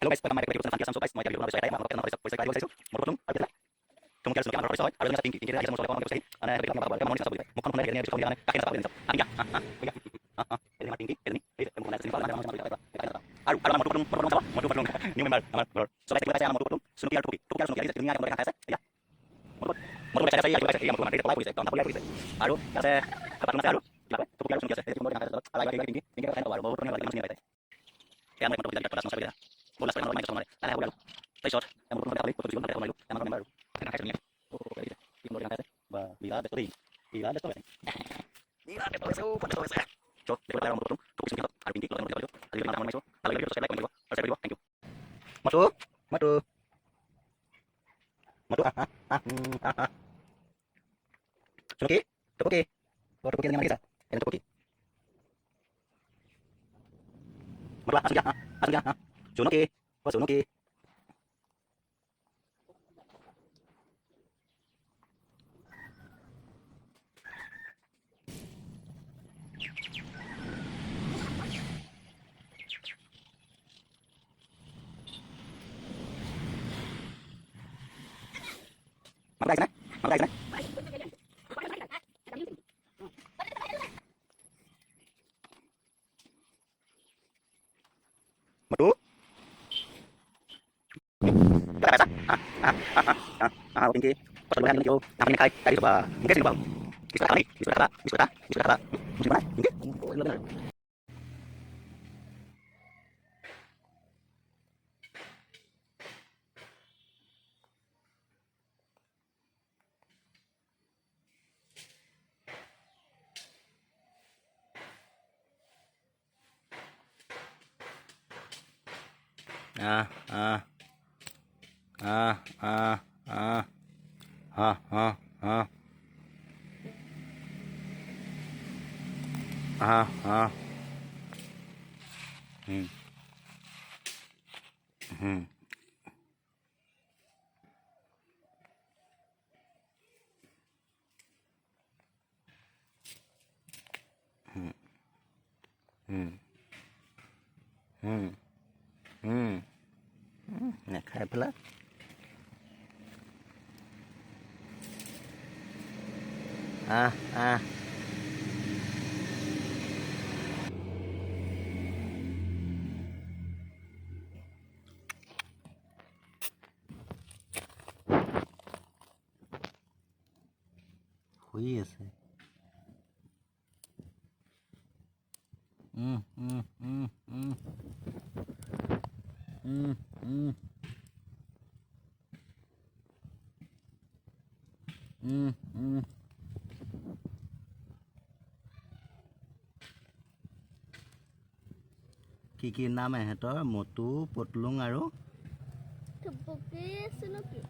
Hello guys, welcome back to my video. So guys, মই video বনাইছো এটা মই আপোনাক পৰিচয় কৰাই দিছো মোৰ প্ৰথম আৰু তুমি কেনেকৈ আমাৰ পৰিচয় হয় আৰু এটা পিংকি আইছা মোৰ সৈতে কথা কৈছে মানে ভিডিও বনাব লাগে মন চাব মুখখন শুনাই কেনে দেখো মানে কাকে চাব দিছো আমি এলি পিংকি এলি এই মুখখন আছে পালা আৰু আমাৰ প্ৰথম চাব মই নিউ মেম্বাৰ আমাৰ ঘৰ সো গাইস দেখুৱাইছে আমাৰ প্ৰথম সুনুকি আৰু টুকি আৰু সুনুকি দুনিয়া কেনেকৈ খাইছে এয়া মোৰ চাই চাই আহিছে এই আমাৰ পলাই কৰিছে কাম পলাই কৰিছে আৰু আছে পাতন আছে আৰু টুকি আৰু সুনুকি আছে এই মোৰ দেখা আছে আলাই গৈ পিংকি পিংকি খাই পাব বহুত ধুনীয়া লাগে মানুহ পাইছে এয়া মই photo video pass নচাবি bola sekarang main sama mereka. Udah. Shot. Yang belum kali foto juga mereka main. Yang main baru. Karena hasilnya. Oh, kayak gitu. Tim boleh ngangkat. Bah, bila ada story. Bila ada story. Bila ada story. Pada story saya. Cok, dekat dalam foto. Tuh sini kita. Hari ini kalau mau video. Hari ini masuk. Kalau video saya like video. Saya video. Thank you. Masuk. Masuk. Masuk. Suki. Suki. Foto Suki dengan kita. Yang Suki. Masuk. Masuk ya. Masuk ya. Sunuki, oh Sunuki. Mana guys, mana guys, Madu. Biasa. Tinggi. Pertemuan ini jauh. Namanya kai coba. Mungkin sih bang. Bisa kali. Bisa kata. Musim mana? Mungkin. Nè khai pala. Hui আছে. কি নাম এহেঁতৰ মটু পটলুং আৰু থুপুকি সুনুকি